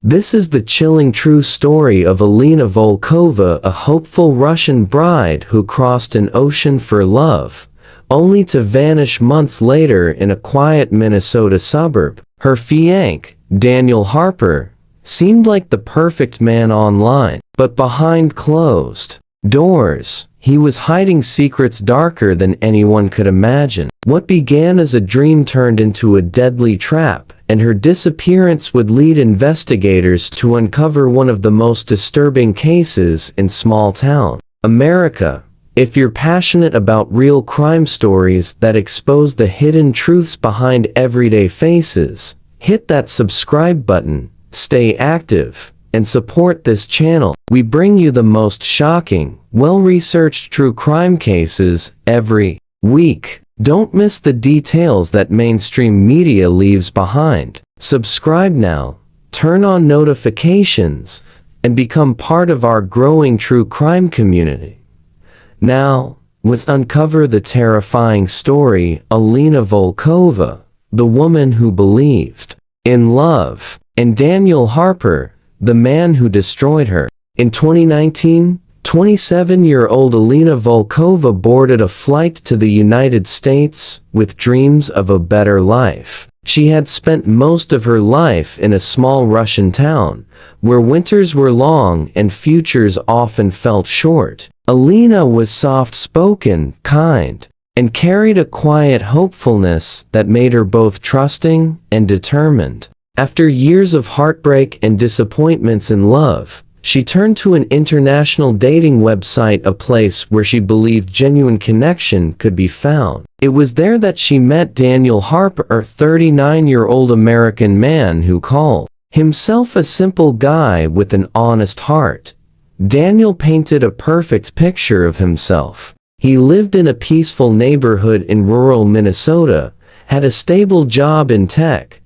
This is the chilling true story of Alina Volkova, a hopeful Russian bride who crossed an ocean for love, only to vanish months later in a quiet Minnesota suburb. Her fiancé, Daniel Harper, seemed like the perfect man online, but behind closed doors, he was hiding secrets darker than anyone could imagine. What began as a dream turned into a deadly trap, and her disappearance would lead investigators to uncover one of the most disturbing cases in small-town America. If you're passionate about real crime stories that expose the hidden truths behind everyday faces, hit that subscribe button, stay active, and support this channel. We bring you the most shocking, well-researched true crime cases every week. Don't miss the details that mainstream media leaves behind. Subscribe now, turn on notifications, and become part of our growing true crime community. Now, let's uncover the terrifying story of Alina Volkova, the woman who believed in love, and Daniel Harper, the man who destroyed her. In 2019, 27-year-old Alina Volkova boarded a flight to the United States with dreams of a better life. She had spent most of her life in a small Russian town, where winters were long and futures often felt short. Alina was soft-spoken, kind, and carried a quiet hopefulness that made her both trusting and determined. After years of heartbreak and disappointments in love, she turned to an international dating website, a place where she believed genuine connection could be found. It was there that she met Daniel Harper, a 39-year-old American man who called himself a simple guy with an honest heart. Daniel painted a perfect picture of himself. He lived in a peaceful neighborhood in rural Minnesota, had a stable job in tech,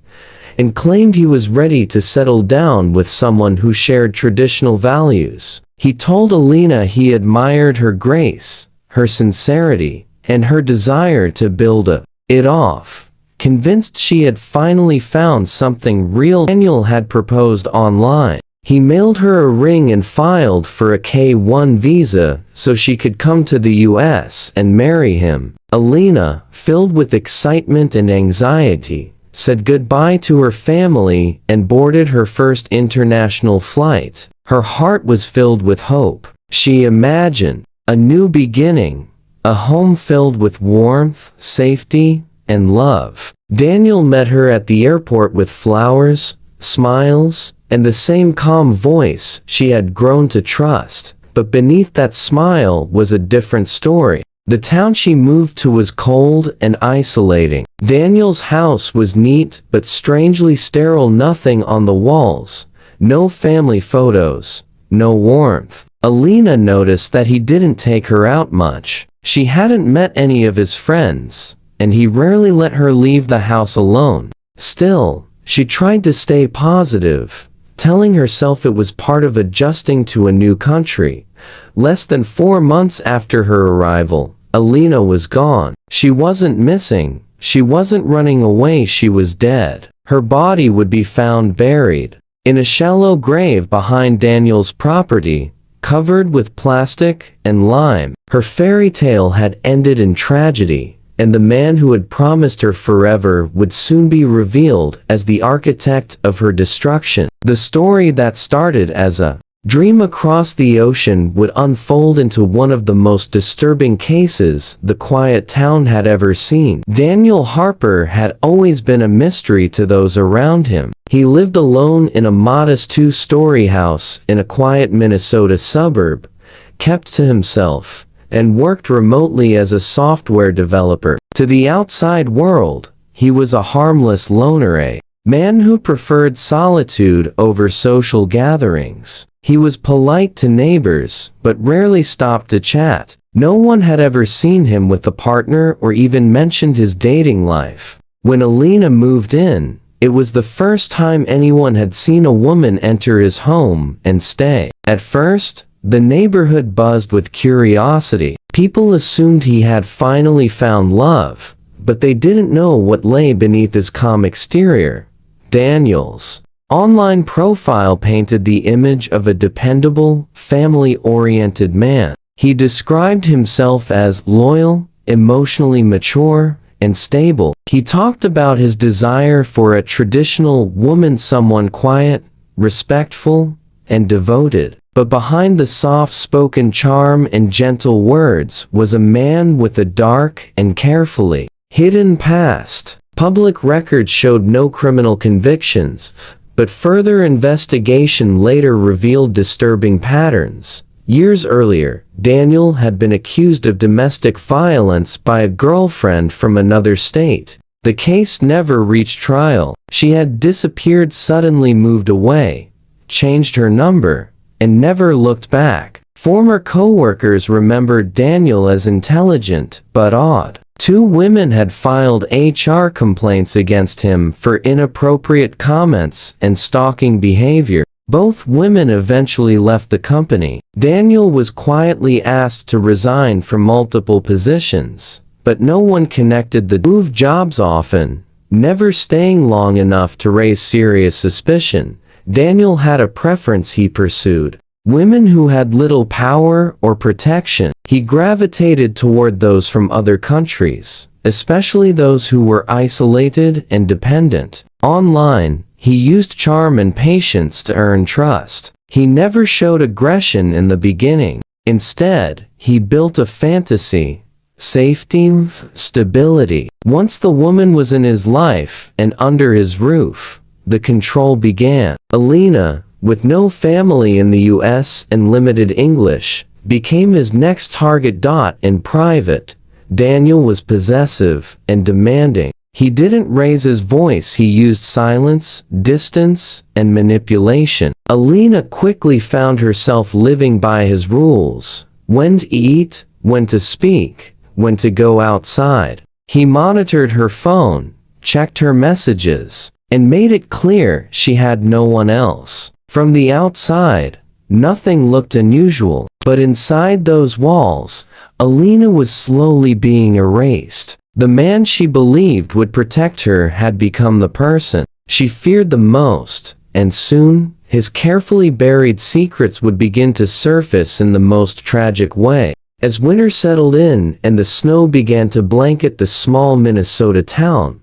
and claimed he was ready to settle down with someone who shared traditional values. He told Alina he admired her grace, her sincerity, and her desire to build it off. Convinced she had finally found something real, Daniel had proposed online. He mailed her a ring and filed for a K-1 visa so she could come to the US and marry him. Alina, filled with excitement and anxiety, said goodbye to her family and boarded her first international flight. Her heart was filled with hope. She imagined a new beginning, a home filled with warmth, safety, and love. Daniel met her at the airport with flowers, smiles, and the same calm voice she had grown to trust. But beneath that smile was a different story. The town she moved to was cold and isolating. Daniel's house was neat but strangely sterile, nothing on the walls, no family photos, no warmth. Alina noticed that he didn't take her out much. She hadn't met any of his friends, and he rarely let her leave the house alone. Still, she tried to stay positive, telling herself it was part of adjusting to a new country. Less than 4 months after her arrival, Alina was gone. She wasn't missing, she wasn't running away, she was dead. Her body would be found buried in a shallow grave behind Daniel's property, covered with plastic and lime. Her fairy tale had ended in tragedy, and the man who had promised her forever would soon be revealed as the architect of her destruction. The story that started as a dream across the ocean would unfold into one of the most disturbing cases the quiet town had ever seen. Daniel Harper had always been a mystery to those around him. He lived alone in a modest 2-story house in a quiet Minnesota suburb, kept to himself, and worked remotely as a software developer. To the outside world, he was a harmless loner, a man who preferred solitude over social gatherings. He was polite to neighbors, but rarely stopped to chat. No one had ever seen him with a partner or even mentioned his dating life. When Alina moved in, it was the first time anyone had seen a woman enter his home and stay. At first, the neighborhood buzzed with curiosity. People assumed he had finally found love, but they didn't know what lay beneath his calm exterior. Daniel's online profile painted the image of a dependable, family-oriented man. He described himself as loyal, emotionally mature, and stable. He talked about his desire for a traditional woman, someone quiet, respectful, and devoted. But behind the soft-spoken charm and gentle words was a man with a dark and carefully hidden past. Public records showed no criminal convictions, but further investigation later revealed disturbing patterns. Years earlier, Daniel had been accused of domestic violence by a girlfriend from another state. The case never reached trial. She had disappeared, suddenly moved away, changed her number, and never looked back. Former co-workers remembered Daniel as intelligent but odd. 2 women had filed HR complaints against him for inappropriate comments and stalking behavior. Both women eventually left the company. Daniel was quietly asked to resign from multiple positions, but no one connected the move. Jobs often, never staying long enough to raise serious suspicion. Daniel had a preference he pursued: women who had little power or protection. He gravitated toward those from other countries, especially those who were isolated and dependent. Online, he used charm and patience to earn trust. He never showed aggression in the beginning. Instead, he built a fantasy: safety, stability. Once the woman was in his life and under his roof, the control began. Alina, with no family in the US and limited English, became his next target. In private, Daniel was possessive and demanding. He didn't raise his voice, he used silence, distance, and manipulation. Alina quickly found herself living by his rules: when to eat, when to speak, when to go outside. He monitored her phone, checked her messages, and made it clear she had no one else. From the outside, nothing looked unusual, but inside those walls, Alina was slowly being erased. The man she believed would protect her had become the person she feared the most, and soon, his carefully buried secrets would begin to surface in the most tragic way. As winter settled in and the snow began to blanket the small Minnesota town,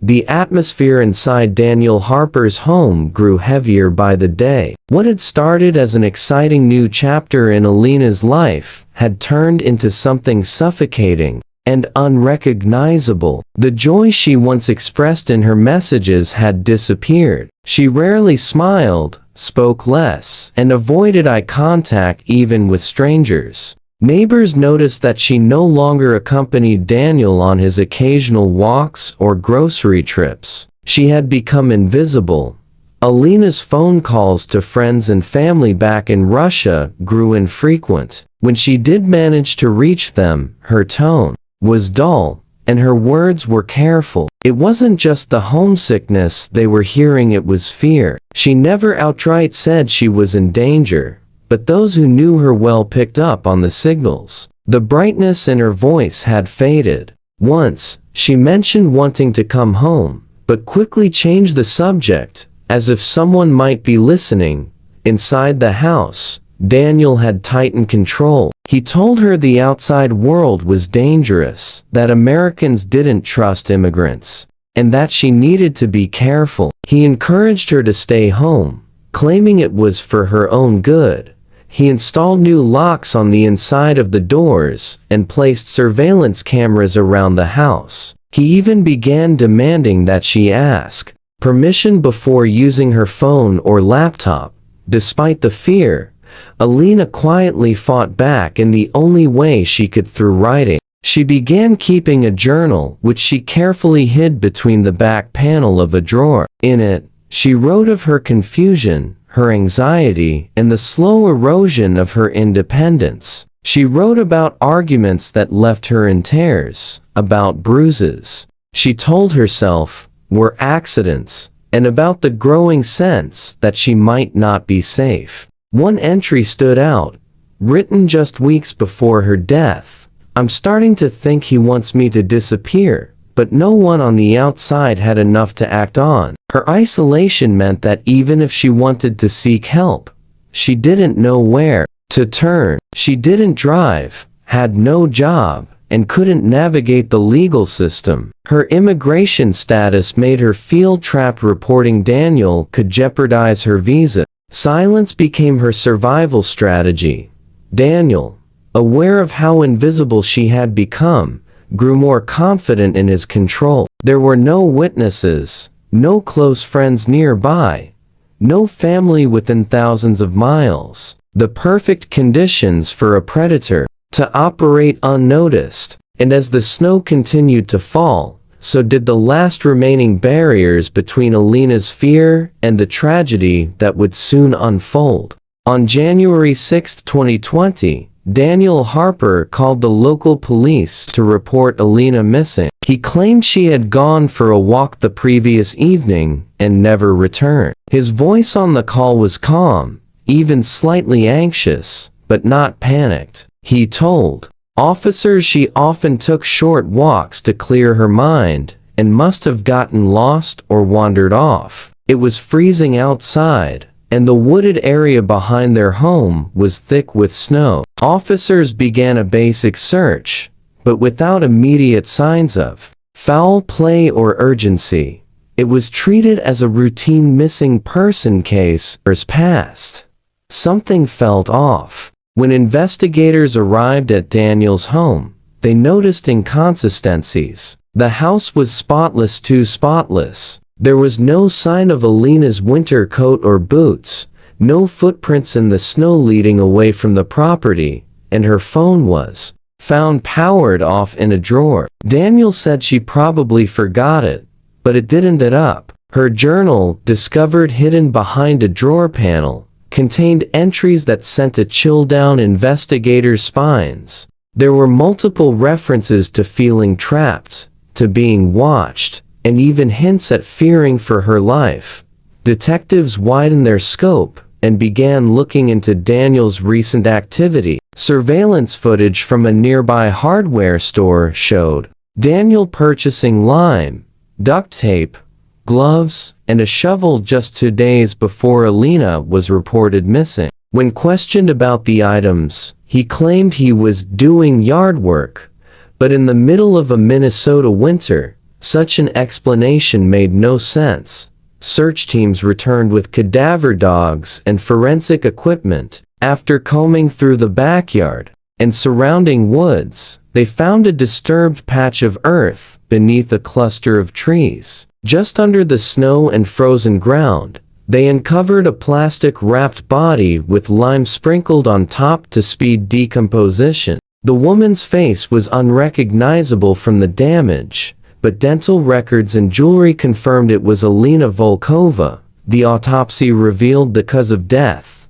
the atmosphere inside Daniel Harper's home grew heavier by the day. What had started as an exciting new chapter in Alina's life had turned into something suffocating and unrecognizable. The joy she once expressed in her messages had disappeared. She rarely smiled, spoke less, and avoided eye contact even with strangers. Neighbors noticed that she no longer accompanied Daniel on his occasional walks or grocery trips. She had become invisible. Alina's phone calls to friends and family back in Russia grew infrequent. When she did manage to reach them, her tone was dull, and her words were careful. It wasn't just the homesickness they were hearing, it was fear. She never outright said she was in danger, but those who knew her well picked up on the signals. The brightness in her voice had faded. Once, she mentioned wanting to come home, but quickly changed the subject, as if someone might be listening. Inside the house, Daniel had tightened control. He told her the outside world was dangerous, that Americans didn't trust immigrants, and that she needed to be careful. He encouraged her to stay home, claiming it was for her own good. He installed new locks on the inside of the doors and placed surveillance cameras around the house. He even began demanding that she ask permission before using her phone or laptop. Despite the fear, Alina quietly fought back in the only way she could, through writing. She began keeping a journal, which she carefully hid between the back panel of a drawer. In it, she wrote of her confusion, her anxiety, and the slow erosion of her independence. She wrote about arguments that left her in tears, about bruises she told herself were accidents, and about the growing sense that she might not be safe. One entry stood out, written just weeks before her death. "I'm starting to think he wants me to disappear, but but no one on the outside had enough to act on. Her isolation meant that even if she wanted to seek help, she didn't know where to turn. She didn't drive, had no job, and couldn't navigate the legal system. Her immigration status made her feel trapped. Reporting Daniel could jeopardize her visa. Silence became her survival strategy. Daniel, aware of how invisible she had become, grew more confident in his control. There were no witnesses, no close friends nearby, no family within thousands of miles. The perfect conditions for a predator to operate unnoticed. And as the snow continued to fall, so did the last remaining barriers between Alina's fear and the tragedy that would soon unfold. On January 6, 2020, Daniel Harper called the local police to report Alina missing. He claimed she had gone for a walk the previous evening and never returned. His voice on the call was calm, even slightly anxious, but not panicked. He told officers she often took short walks to clear her mind and must have gotten lost or wandered off. It was freezing outside, and the wooded area behind their home was thick with snow. Officers began a basic search, but without immediate signs of foul play or urgency. It was treated as a routine missing person case. Years passed. Something felt off. When investigators arrived at Daniel's home, they noticed inconsistencies. The house was spotless, too spotless. There was no sign of Alina's winter coat or boots, no footprints in the snow leading away from the property, and her phone was found powered off in a drawer. Daniel said she probably forgot it, but it didn't add up. Her journal, discovered hidden behind a drawer panel, contained entries that sent a chill down investigators' spines. There were multiple references to feeling trapped, to being watched, and even hints at fearing for her life. Detectives widened their scope and began looking into Daniel's recent activity. Surveillance footage from a nearby hardware store showed Daniel purchasing lime, duct tape, gloves, and a shovel just 2 days before Alina was reported missing. When questioned about the items, he claimed he was doing yard work, but in the middle of a Minnesota winter, such an explanation made no sense. Search teams returned with cadaver dogs and forensic equipment. After combing through the backyard and surrounding woods, they found a disturbed patch of earth beneath a cluster of trees. Just under the snow and frozen ground, they uncovered a plastic-wrapped body with lime sprinkled on top to speed decomposition. The woman's face was unrecognizable from the damage, but dental records and jewelry confirmed it was Alina Volkova. The autopsy revealed the cause of death: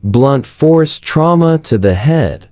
blunt force trauma to the head,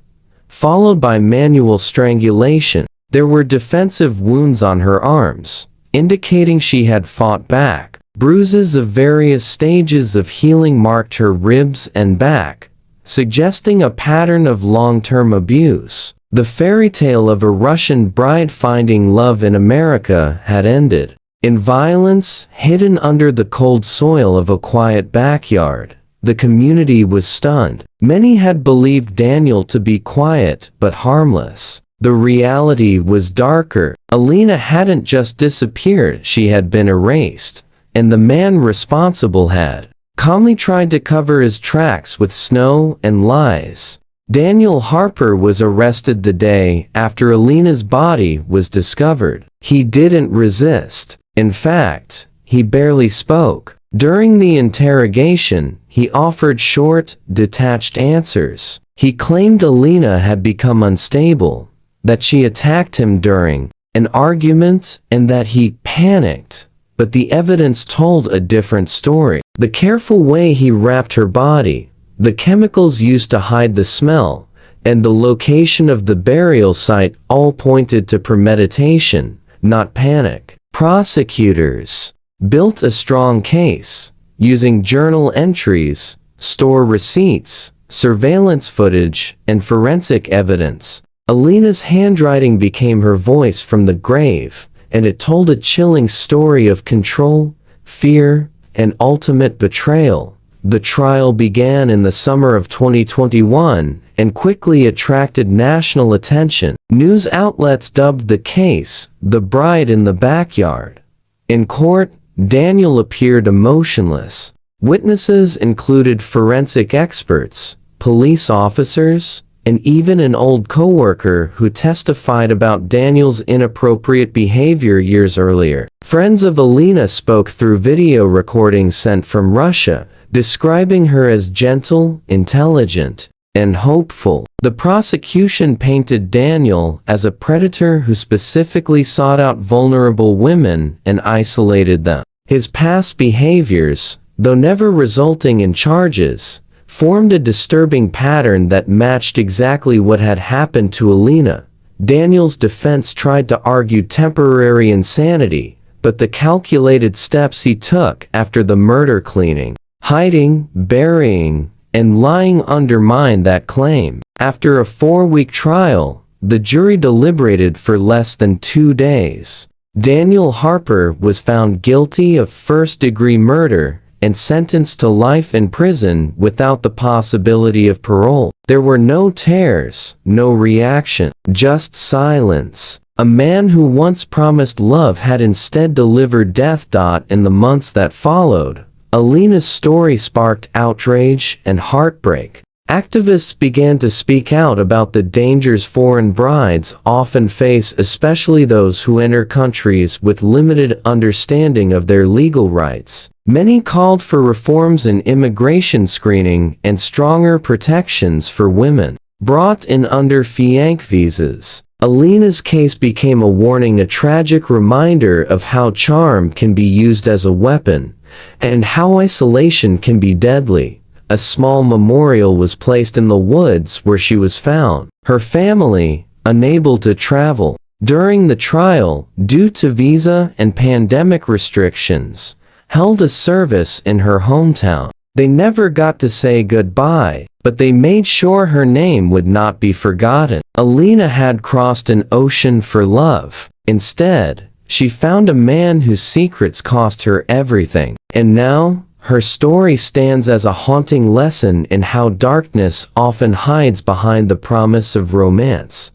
followed by manual strangulation. There were defensive wounds on her arms, indicating she had fought back. Bruises of various stages of healing marked her ribs and back, suggesting a pattern of long-term abuse. The fairy tale of a Russian bride finding love in America had ended in violence hidden under the cold soil of a quiet backyard. The community was stunned. Many had believed Daniel to be quiet but harmless. The reality was darker. Alina hadn't just disappeared, she had been erased, and the man responsible had calmly tried to cover his tracks with snow and lies. Daniel Harper was arrested the day after Alina's body was discovered. He didn't resist. In fact, he barely spoke. During the interrogation, he offered short, detached answers. He claimed Alina had become unstable, that she attacked him during an argument, and that he panicked. But the evidence told a different story. The careful way he wrapped her body, the chemicals used to hide the smell, and the location of the burial site all pointed to premeditation, not panic. Prosecutors built a strong case, using journal entries, store receipts, surveillance footage, and forensic evidence. Alina's handwriting became her voice from the grave, and it told a chilling story of control, fear, and ultimate betrayal. The trial began in the summer of 2021 and quickly attracted national attention. News outlets dubbed the case "The Bride in the Backyard." In court, Daniel appeared emotionless. Witnesses included forensic experts, police officers, and even an old coworker who testified about Daniel's inappropriate behavior years earlier. Friends of Alina spoke through video recordings sent from Russia, describing her as gentle, intelligent, and hopeful. The prosecution painted Daniel as a predator who specifically sought out vulnerable women and isolated them. His past behaviors, though never resulting in charges, formed a disturbing pattern that matched exactly what had happened to Alina. Daniel's defense tried to argue temporary insanity, but the calculated steps he took after the murder, cleaning, hiding, burying, and lying, undermined that claim. After a 4-week trial, the jury deliberated for less than 2 days. Daniel Harper was found guilty of first-degree murder and sentenced to life in prison without the possibility of parole. There were no tears, no reaction, just silence. A man who once promised love had instead delivered death. In the months that followed, Alina's story sparked outrage and heartbreak. Activists began to speak out about the dangers foreign brides often face, especially those who enter countries with limited understanding of their legal rights. Many called for reforms in immigration screening and stronger protections for women brought in under fiancé visas. Alina's case became a warning, a tragic reminder of how charm can be used as a weapon, and how isolation can be deadly. A small memorial was placed in the woods where she was found. Her family, unable to travel during the trial due to visa and pandemic restrictions, held a service in her hometown. They never got to say goodbye, but they made sure her name would not be forgotten. Alina had crossed an ocean for love. Instead, she found a man whose secrets cost her everything. And now, her story stands as a haunting lesson in how darkness often hides behind the promise of romance.